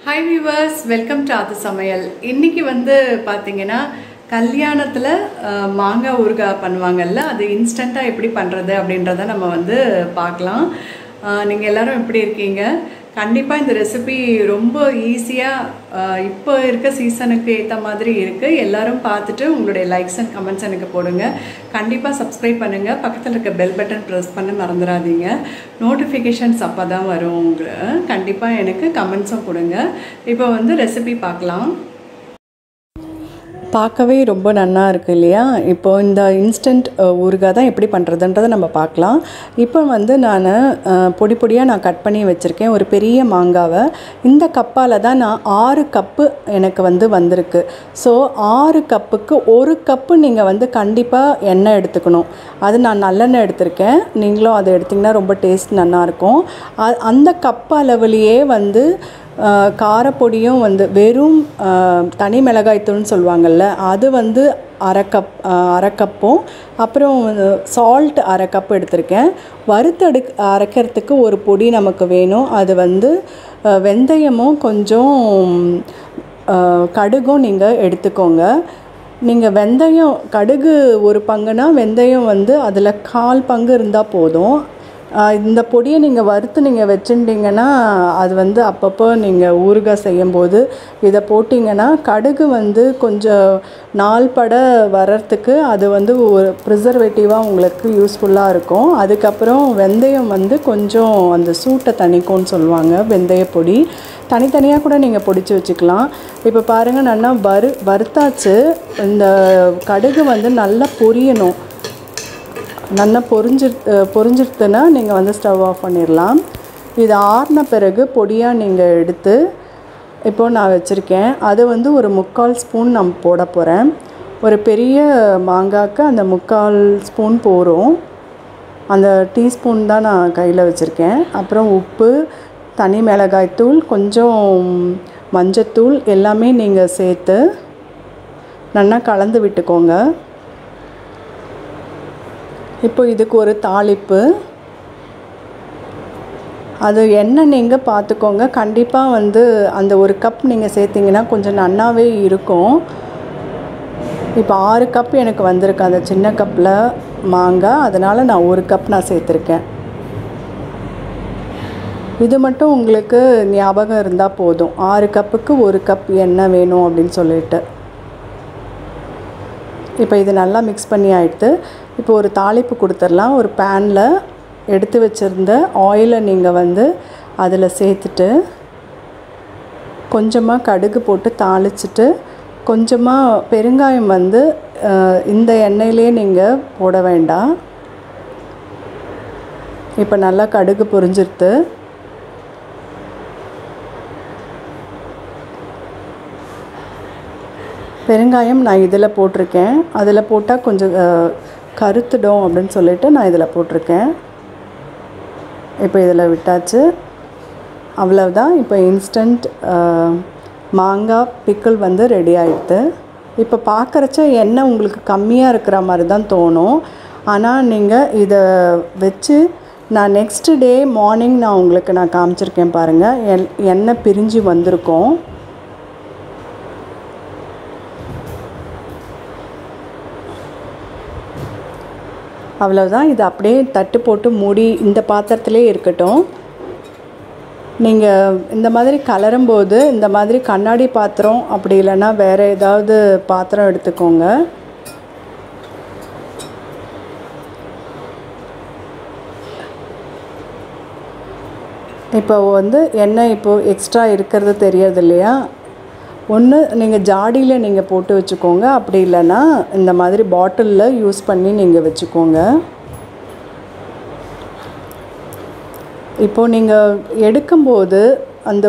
Hi viewers, welcome to Adu Samayal. இன்னைக்கு வந்து பாத்தீங்கன்னா கல்யாணத்துல மாங்காய் ஊறுகாய் பண்ணுவாங்கல்ல, அது இன்ஸ்டன்ட்டா எப்படி பண்றது அப்படின்றத நம்ம வந்து பார்க்கலாம். நீங்க எல்லாரும் எப்படி இருக்கீங்க? கண்டிப்பா இந்த ரெசிபி ரொம்ப ஈஸியா இப்போ இருக்க சீசனுக்கு ஏத்த மாதிரி இருக்கு. எல்லாரும் பார்த்துட்டு உங்களுடைய லைக்ஸ் அண்ட் கமெண்ட்ஸ் எனக்கு போடுங்க. கண்டிப்பா சப்ஸ்கிரைப் பண்ணுங்க. பக்கத்துல இருக்க பெல் பட்டன் பிரஸ் பண்ண மறந்துடாதீங்க. நோட்டிஃபிகேஷன்ஸ் அப்பதான் வரும். கண்டிப்பா எனக்கு கமெண்ட்ஸும் கொடுங்க. இப்போ வந்து ரெசிபி பார்க்கலாம். பார்க்கவே ரொம்ப நல்லா இருக்குது இல்லையா? இப்போ இந்த இன்ஸ்டன்ட் ஊறுகாய் தான் எப்படி பண்ணுறதுன்றதை நம்ம பார்க்கலாம். இப்போ வந்து நான் பொடி பொடியாக கட் பண்ணி வச்சுருக்கேன் ஒரு பெரிய மாங்காவை. இந்த கப்பால் தான் நான் 6 கப்பு எனக்கு வந்திருக்கு. ஸோ 6 கப்புக்கு 1 கப்பு நீங்கள் வந்து கண்டிப்பாக எண்ணெய் எடுத்துக்கணும். அது நான் நல்லெண்ணெய் எடுத்திருக்கேன். நீங்களும் அதை எடுத்திங்கன்னா ரொம்ப டேஸ்ட் நல்லாயிருக்கும். அந்த கப் அளவுலேயே வந்து காரப்பொடியும் வெறும் தனி மிளகாய்த்தூள்னு சொல்லுவாங்கள்ல, அது அரை கப்பும் அப்புறம் சால்ட் அரை கப் எடுத்திருக்கேன். அரைக்கிறதுக்கு ஒரு பொடி நமக்கு வேணும். அது வெந்தயமும் கொஞ்சம் கடுகும் நீங்கள் எடுத்துக்கோங்க. நீங்கள் வெந்தயம் கடுகு ஒரு பங்குனா வெந்தயம் அதில் 1/4 பங்கு இருந்தால் போதும். இந்த பொடியை நீங்கள் வறுத்து நீங்கள் வச்சுட்டிங்கன்னா அது அப்பப்போ நீங்கள் ஊறுகாய் செய்யும்போது இதை போட்டிங்கன்னா கடுகு கொஞ்சம் நாள்பட வர்றதுக்கு அது ஒரு ப்ரிசர்வேட்டிவாக உங்களுக்கு யூஸ்ஃபுல்லாக இருக்கும். அதுக்கப்புறம் வெந்தயம் கொஞ்சம் அந்த சூட்டை தணிக்கும்னு சொல்லுவாங்க. வெந்தய பொடி தனித்தனியாக கூட நீங்கள் பொடிச்சு வச்சுக்கலாம். இப்போ பாருங்கள், நல்லா வறுத்தாச்சு. இந்த கடுகு நல்லா பொரியணும். நல்லா பொரிஞ்சிருத்துன்னா நீங்கள் ஸ்டவ் ஆஃப் பண்ணிடலாம். இது ஆறின பிறகு பொடியாக நீங்கள் எடுத்து இப்போது நான் வச்சுருக்கேன். அது ஒரு 3/4 ஸ்பூன் நான் போட போகிறேன். ஒரு பெரிய மாங்காய்க்கு அந்த 3/4 ஸ்பூன் போகிறோம். அந்த டீஸ்பூன் தான் நான் கையில் வச்சுருக்கேன். அப்புறம் உப்பு, தனி மிளகாய்த்தூள், கொஞ்சம் மஞ்சத்தூள் எல்லாமே நீங்கள் சேர்த்து நல்லா கலந்து விட்டுக்கோங்க. இப்போ இதுக்கு ஒரு தாளிப்பு. அது எண்ணெய் நீங்கள் பார்த்துக்கோங்க. கண்டிப்பாக அந்த ஒரு கப் நீங்கள் சேர்த்திங்கன்னா கொஞ்சம் நல்லாவே இருக்கும். இப்போ 6 கப் எனக்கு வந்திருக்கு அந்த சின்ன கப்பில் மாங்காய். அதனால் நான் 1 கப் நான் சேர்த்துருக்கேன். இது மட்டும் உங்களுக்கு ஞாபகம் இருந்தால் போதும். 6 கப்புக்கு 1 கப் எண்ணெய் வேணும் அப்படின்னு சொல்லிட்டு. இப்போ இது நல்லா மிக்ஸ் பண்ணி ஆகிடுது. இப்போ ஒரு தாளிப்பு கொடுத்துடலாம். ஒரு பேனில் எடுத்து வச்சுருந்த ஆயிலை நீங்கள் அதில் சேர்த்துட்டு கொஞ்சமாக கடுகு போட்டு தாளிச்சிட்டு கொஞ்சமாக பெருங்காயம் இந்த எண்ணெயிலே நீங்கள் போட வேண்டாம். இப்போ நல்லா கடுகு பொரிஞ்சிருது. பெருங்காயம் நான் இதில் போட்டிருக்கேன். அதில் போட்டால் கொஞ்சம் கருத்துடும் அப்படின்னு சொல்லிட்டு நான் இதில் போட்டிருக்கேன். இப்போ இதில் விட்டாச்சு. அவ்வளவுதான். இப்போ இன்ஸ்டன்ட் மாங்காய் பிக்கிள் ரெடி ஆகிடுது. இப்போ பார்க்குறச்ச எண்ணெய் உங்களுக்கு கம்மியாக இருக்கிற மாதிரி தான் தோணும். ஆனால் நீங்கள் இதை வச்சு நான் நெக்ஸ்ட் டே மார்னிங் நான் உங்களுக்கு காமிச்சிருக்கேன் பாருங்கள். எண்ணெய் பிரிஞ்சு வந்திருக்கும். அவ்வளோதான். இது அப்படியே தட்டு போட்டு மூடி இந்த பாத்திரத்திலே இருக்கட்டும். நீங்கள் இந்த மாதிரி கலரும்போது இந்த மாதிரி கண்ணாடி பாத்திரம் அப்படி இல்லைன்னா வேறு ஏதாவது பாத்திரம் எடுத்துக்கோங்க. இப்போ எண்ணெய் இப்போது எக்ஸ்ட்ரா இருக்கிறது தெரியாது இல்லையா? ஒன்று நீங்கள் ஜாடியில் நீங்கள் போட்டு வச்சுக்கோங்க. அப்படி இல்லைன்னா இந்த மாதிரி பாட்டிலில் யூஸ் பண்ணி நீங்கள் வச்சுக்கோங்க. இப்போது நீங்கள் எடுக்கும்போது அந்த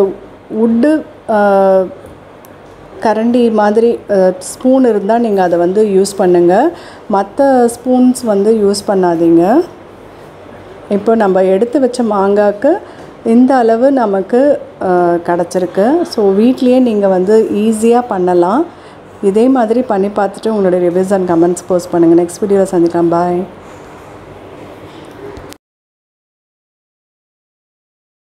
உட்டு கரண்டி மாதிரி ஸ்பூன் இருந்தால் நீங்கள் அதை யூஸ் பண்ணுங்கள். மற்ற ஸ்பூன்ஸ் யூஸ் பண்ணாதீங்க. இப்போ நம்ம எடுத்து வச்ச மாங்காய்க்கு இந்த அளவு நமக்கு கிடச்சிருக்கு. ஸோ வீட்லேயே நீங்கள் ஈஸியாக பண்ணலாம். இதே மாதிரி பண்ணி பார்த்துட்டு உங்களுடைய ரிவ்யூஸ் அண்ட் கமெண்ட்ஸ் போஸ்ட் பண்ணுங்கள். நெக்ஸ்ட் வீடியோவில் சந்திக்கலாம். பாய்.